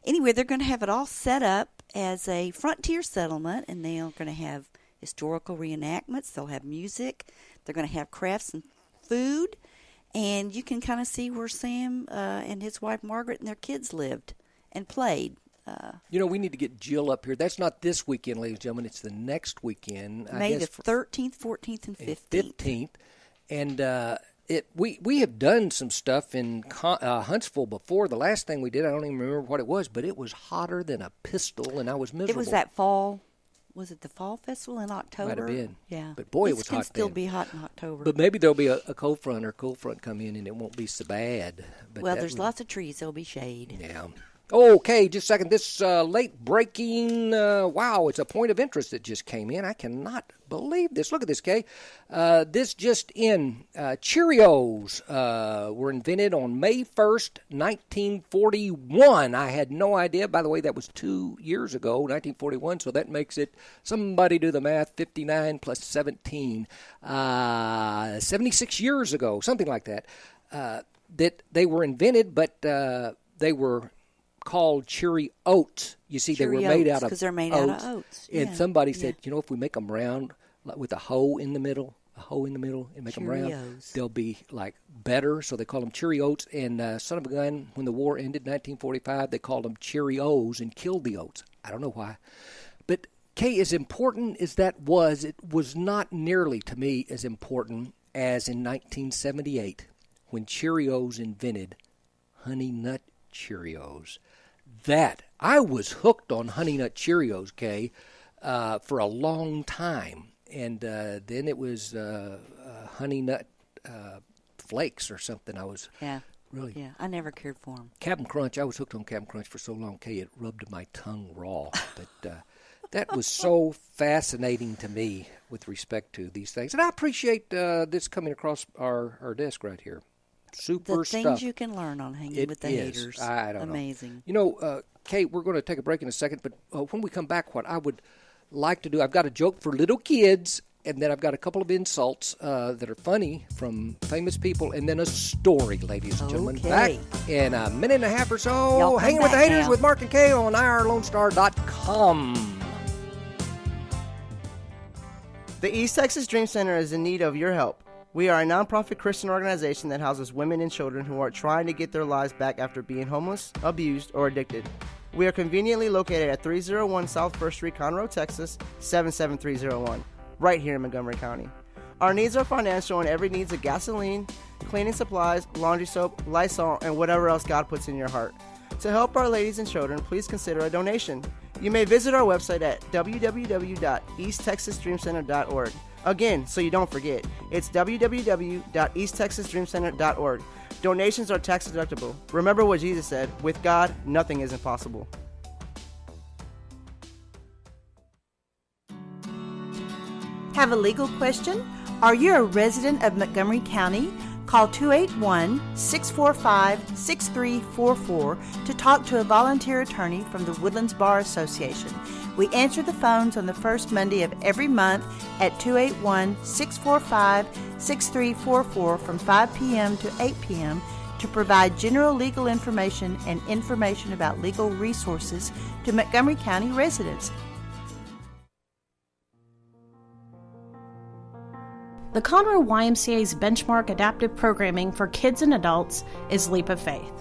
Anyway, they're going to have it all set up as a frontier settlement, and they're going to have historical reenactments. They'll have music. They're going to have crafts and food. And you can kind of see where Sam and his wife Margaret and their kids lived and played. We need to get Jill up here. That's not this weekend, ladies and gentlemen. It's the next weekend. May the 13th, 14th, and 15th. And we have done some stuff in Huntsville before. The last thing we did, I don't even remember what it was, but it was hotter than a pistol, and I was miserable. It was that fall. Was it the fall festival in October? Might have been. Yeah. But boy, it was hot then. It can still be hot in October. But maybe there'll be a cold front come in, and it won't be so bad. But there's lots of trees. There'll be shade. Yeah. Okay, just a second. This late-breaking, it's a point of interest that just came in. I cannot believe this. Look at this, Kay. This just in. Cheerios were invented on May 1st, 1941. I had no idea. By the way, that was 2 years ago, 1941, so that makes it, somebody do the math, 59 plus 17, 76 years ago, something like that, that they were invented, but they were called Cheery Oats. You see, they were made out of because they're made out of oats. And somebody said, if we make them round with a hole in the middle, and make them round, they'll be like better. So they call them Cheery Oats. And son of a gun, when the war ended in 1945, they called them Cheerios and killed the oats. I don't know why. But Kay, as important as that was, it was not nearly, to me, as important as in 1978 when Cheerios invented Honey Nut Cheerios. That I was hooked on Honey Nut Cheerios, Kay, for a long time, and then it was Honey Nut Flakes or something. I was really I never cared for them. Captain Crunch. I was hooked on Captain Crunch for so long, Kay, it rubbed my tongue raw. But that was so fascinating to me with respect to these things, and I appreciate this coming across our desk right here. Super stuff. The things you can learn on hanging with the Hayters. I don't Amazing. know. Kate, we're going to take a break in a second, but when we come back, what I would like to do, I've got a joke for little kids, and then I've got a couple of insults that are funny from famous people, and then a story, ladies and gentlemen. Back in a minute and a half or so, hanging with the Hayters with Mark and Kay on IRLoneStar.com. The East Texas Dream Center is in need of your help. We are a nonprofit Christian organization that houses women and children who are trying to get their lives back after being homeless, abused, or addicted. We are conveniently located at 301 South 1st Street, Conroe, Texas, 77301, right here in Montgomery County. Our needs are financial and every needs of gasoline, cleaning supplies, laundry soap, Lysol, and whatever else God puts in your heart. To help our ladies and children, please consider a donation. You may visit our website at www.easttexasdreamcenter.org. Again, so you don't forget, it's www.easttexasdreamcenter.org. Donations are tax deductible. Remember what Jesus said, with God, nothing is impossible. Have a legal question? Are you a resident of Montgomery County? Call 281-645-6344 to talk to a volunteer attorney from the Woodlands Bar Association. We answer the phones on the first Monday of every month at 281-645-6344 from 5 p.m. to 8 p.m. to provide general legal information and information about legal resources to Montgomery County residents. The Conroe YMCA's benchmark adaptive programming for kids and adults is Leap of Faith.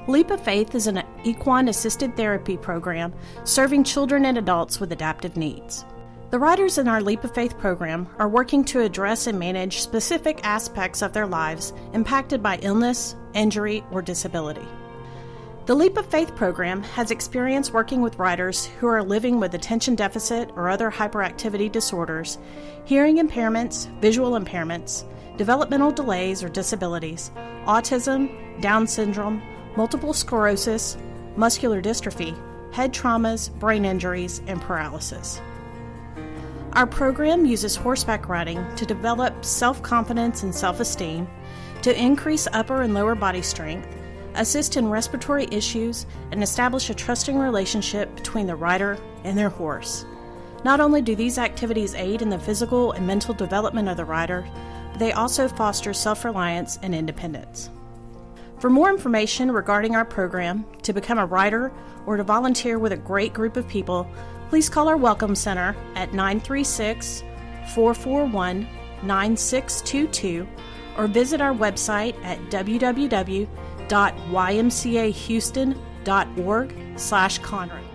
Leap of Faith is an equine-assisted therapy program serving children and adults with adaptive needs. The riders in our Leap of Faith program are working to address and manage specific aspects of their lives impacted by illness, injury, or disability. The Leap of Faith program has experience working with riders who are living with attention deficit or other hyperactivity disorders, hearing impairments, visual impairments, developmental delays or disabilities, autism, Down syndrome, multiple sclerosis, muscular dystrophy, head traumas, brain injuries, and paralysis. Our program uses horseback riding to develop self-confidence and self-esteem, to increase upper and lower body strength, assist in respiratory issues, and establish a trusting relationship between the rider and their horse. Not only do these activities aid in the physical and mental development of the rider, but they also foster self-reliance and independence. For more information regarding our program, to become a rider, or to volunteer with a great group of people, please call our Welcome Center at 936-441-9622 or visit our website at www.ymcahouston.org/Conroe.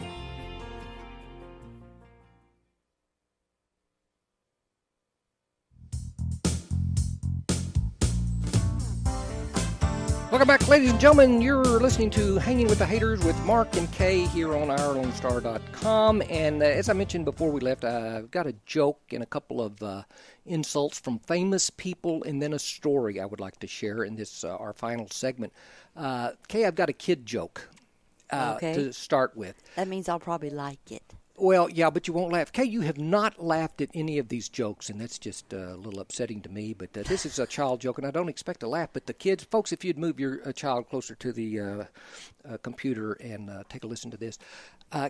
Welcome back, ladies and gentlemen. You're listening to Hanging with the Hayters with Mark and Kay here on OurLoneStar.com. And as I mentioned before we left, I've got a joke and a couple of insults from famous people and then a story I would like to share in this our final segment. Kay, I've got a kid joke to start with. That means I'll probably like it. Well, yeah, but you won't laugh. Kay, you have not laughed at any of these jokes, and that's just a little upsetting to me. But this is a child joke, and I don't expect to laugh. But the kids, folks, if you'd move your child closer to the computer and take a listen to this.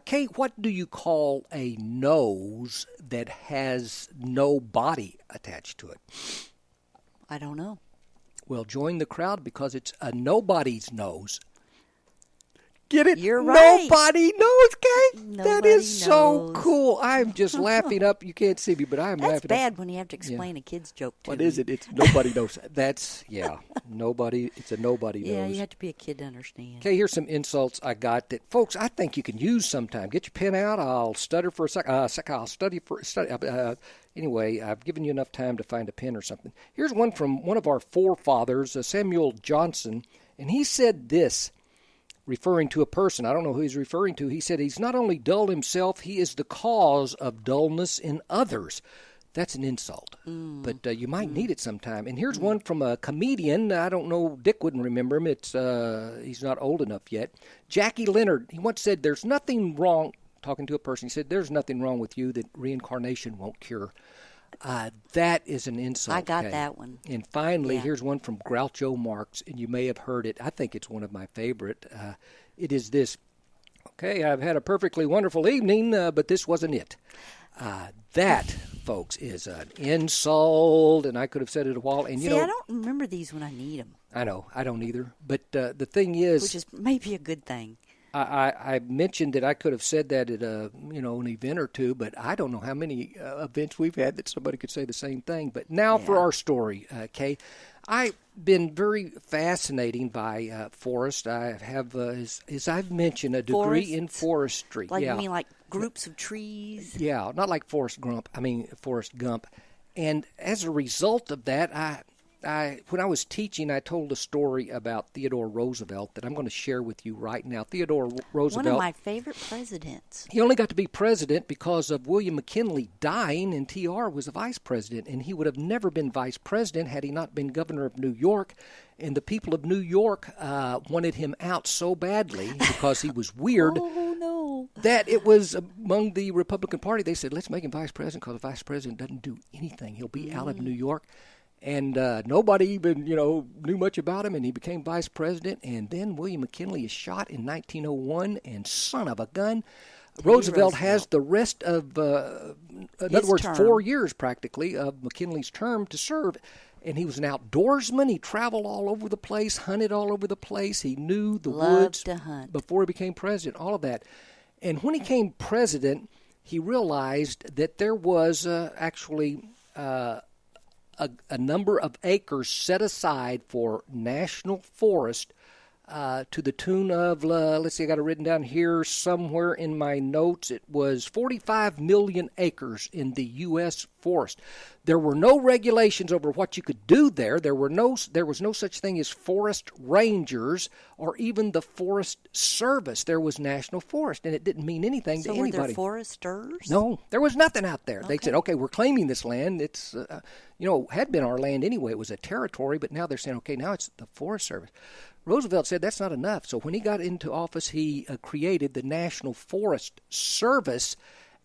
Kay, what do you call a nose that has no body attached to it? I don't know. Well, join the crowd because it's a nobody's nose. Get it? You're right. Nobody knows, Kay. That is knows. so cool. I'm just laughing up. You can't see me, but I'm laughing. That's bad when you have to explain a kid's joke to What me. is it? It's nobody knows. That's, nobody. It's a nobody knows. Yeah, you have to be a kid to understand. Okay, here's some insults I got that, folks, I think you can use sometime. Get your pen out. I'll stutter for a second. I'll study for anyway, I've given you enough time to find a pen or something. Here's one from one of our forefathers, Samuel Johnson, and he said this, referring to a person. I don't know who he's referring to. He said he's not only dull himself, he is the cause of dullness in others. That's an insult, but you might need it sometime. And here's one from a comedian. I don't know, Dick wouldn't remember him. It's he's not old enough yet. Jackie Leonard, he once said, there's nothing wrong, talking to a person, he said, there's nothing wrong with you that reincarnation won't cure. That is an insult. I got that one. And finally, here's one from Groucho Marx, and you may have heard it. I think it's one of my favorite. It is this. Okay, I've had a perfectly wonderful evening, but this wasn't it. That, folks, is an insult, and I could have said it a while. And See, I don't remember these when I need them. I know, I don't either. But the thing is, which is maybe a good thing. I mentioned that I could have said that at an event or two, but I don't know how many events we've had that somebody could say the same thing. But now for our story, Kay. I've been very fascinating by forest. I have, as I've mentioned, a degree in forestry. Like you mean like groups of trees? Yeah, not like Forrest Gump. And as a result of that, when I was teaching, I told a story about Theodore Roosevelt that I'm going to share with you right now. Theodore Roosevelt. One of my favorite presidents. He only got to be president because of William McKinley dying, and TR was the vice president. And he would have never been vice president had he not been governor of New York. And the people of New York wanted him out so badly because he was weird. Oh, no. that it was among the Republican Party. They said, let's make him vice president because the vice president doesn't do anything. He'll be out of New York. And nobody even, knew much about him, and he became vice president. And then William McKinley is shot in 1901, and son of a gun, Roosevelt has the rest of, in other words, 4 years practically of McKinley's term to serve. And he was an outdoorsman. He traveled all over the place, hunted all over the place. He knew the woods before he became president, all of that. And when he became president, he realized that there was actually a number of acres set aside for national forest to the tune of, let's see, I got it written down here somewhere in my notes. It was 45 million acres in the U.S. forest. There were no regulations over what you could do there. There was no such thing as forest rangers or even the Forest Service. There was national forest, and it didn't mean anything to anybody. So were there foresters? No, there was nothing out there. They said, okay, we're claiming this land. It's, had been our land anyway. It was a territory, but now they're saying, okay, now it's the Forest Service. Roosevelt said that's not enough. So when he got into office, he created the National Forest Service.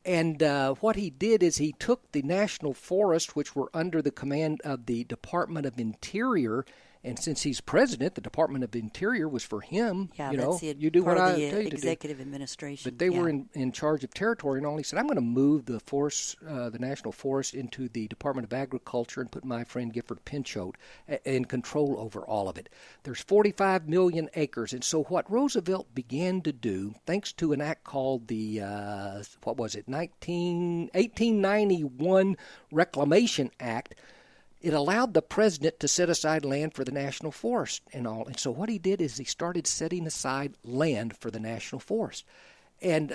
And what he did is he took the national forests, which were under the command of the Department of Interior, and since he's president, the Department of Interior was for him. Yeah, that's it. You do what I tell you to do. Executive administration. But they were in charge of territory and all. He said, I'm going to move the forest, the national forest, into the Department of Agriculture and put my friend Gifford Pinchot in control over all of it. There's 45 million acres. And so what Roosevelt began to do, thanks to an act called the, 1891 Reclamation Act, it allowed the president to set aside land for the national forest and all. And so what he did is he started setting aside land for the national forest. And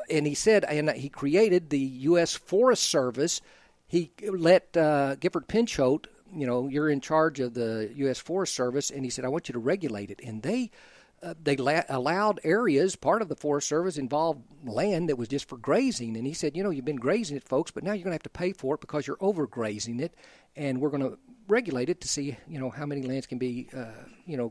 he said, and he created the U.S. Forest Service. He let Gifford Pinchot, you're in charge of the U.S. Forest Service, and he said, I want you to regulate it. And they allowed areas, part of the Forest Service involved land that was just for grazing. And he said, you've been grazing it, folks, but now you're going to have to pay for it because you're overgrazing it. And we're going to regulate it to see, how many lands can be,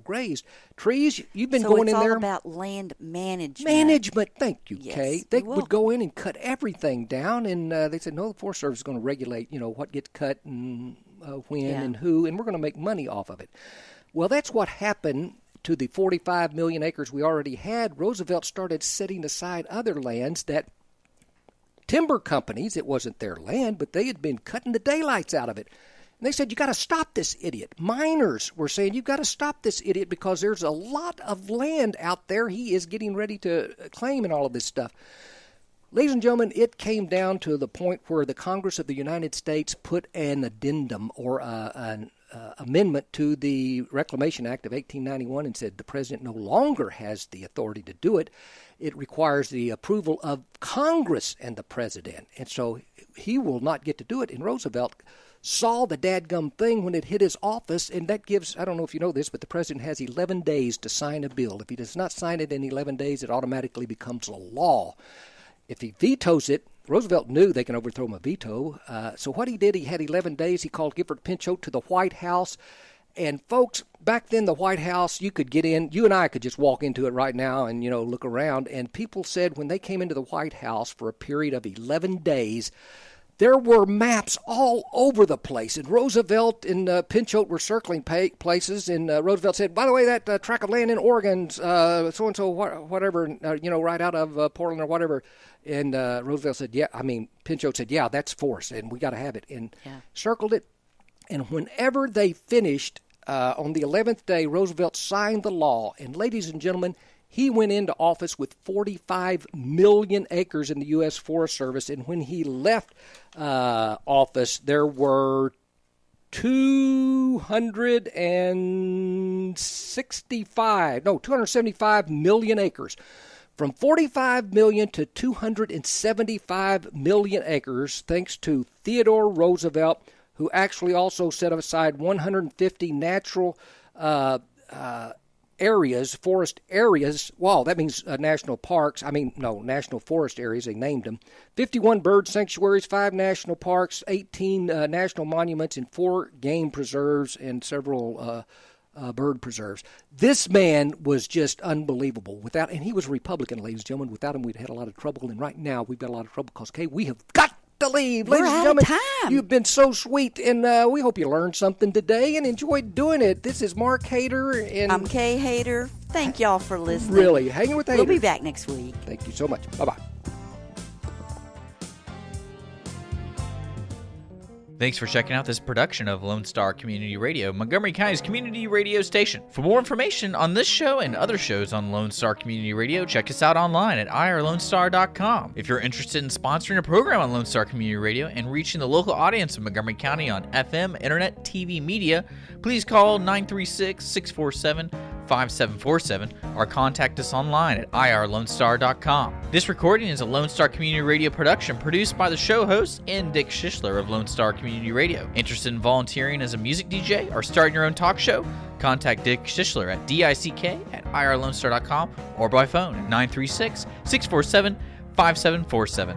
grazed. Trees, you've been going in there. So it's all about land management. Management, thank you, yes, Kay. They would go in and cut everything down, and they said, no, the Forest Service is going to regulate, what gets cut and when and who, and we're going to make money off of it. Well, that's what happened to the 45 million acres we already had. Roosevelt started setting aside other lands that timber companies, it wasn't their land, but they had been cutting the daylights out of it. And they said, you got to stop this idiot. Miners were saying, you've got to stop this idiot because there's a lot of land out there he is getting ready to claim and all of this stuff. Ladies and gentlemen, it came down to the point where the Congress of the United States put an addendum or an amendment to the Reclamation Act of 1891 and said the president no longer has the authority to do it. It requires the approval of Congress and the president. And so he will not get to do it. And Roosevelt saw the dadgum thing when it hit his office, and that gives, I don't know if you know this, but the president has 11 days to sign a bill. If he does not sign it in 11 days, it automatically becomes a law. If he vetoes it, Roosevelt knew they can overthrow him a veto. So what he did, he had 11 days. He called Gifford Pinchot to the White House. And folks, back then the White House, you could get in. You and I could just walk into it right now and, look around. And people said when they came into the White House for a period of 11 days, there were maps all over the place. And Roosevelt and Pinchot were circling places. And Roosevelt said, by the way, that tract of land in Oregon's so-and-so, whatever, right out of Portland or whatever. And Roosevelt said, Pinchot said, yeah, that's force, and we got to have it. And circled it. And whenever they finished, on the 11th day, Roosevelt signed the law. And ladies and gentlemen, he went into office with 45 million acres in the U.S. Forest Service. And when he left office, there were 275 million acres. From 45 million to 275 million acres, thanks to Theodore Roosevelt, who actually also set aside 150 natural areas, forest areas. Well, that means national parks. National forest areas, they named them. 51 bird sanctuaries, 5 national parks, 18 national monuments, and 4 game preserves, and several bird preserves. This man was just unbelievable. And he was a Republican, ladies and gentlemen. Without him, we'd had a lot of trouble. And right now, we've got a lot of trouble because, Kay, we have got to leave. We're Ladies and out gentlemen, of time. You've been so sweet, and we hope you learned something today and enjoyed doing it. This is Mark Hayter. And I'm Kay Hayter. Thank y'all for listening. Really, hanging with Hayter. We'll be back next week. Thank you so much. Bye-bye. Thanks for checking out this production of Lone Star Community Radio, Montgomery County's community radio station. For more information on this show and other shows on Lone Star Community Radio, check us out online at irlonestar.com. If you're interested in sponsoring a program on Lone Star Community Radio and reaching the local audience of Montgomery County on FM, internet, TV, media, please call 936-647-5747 or contact us online at irlonestar.com. This recording is a Lone Star Community Radio production produced by the show host and Dick Schischler of Lone Star Community Radio. Interested in volunteering as a music DJ or starting your own talk show? Contact Dick Schischler at dick@irlonestar.com or by phone at 936-647-5747.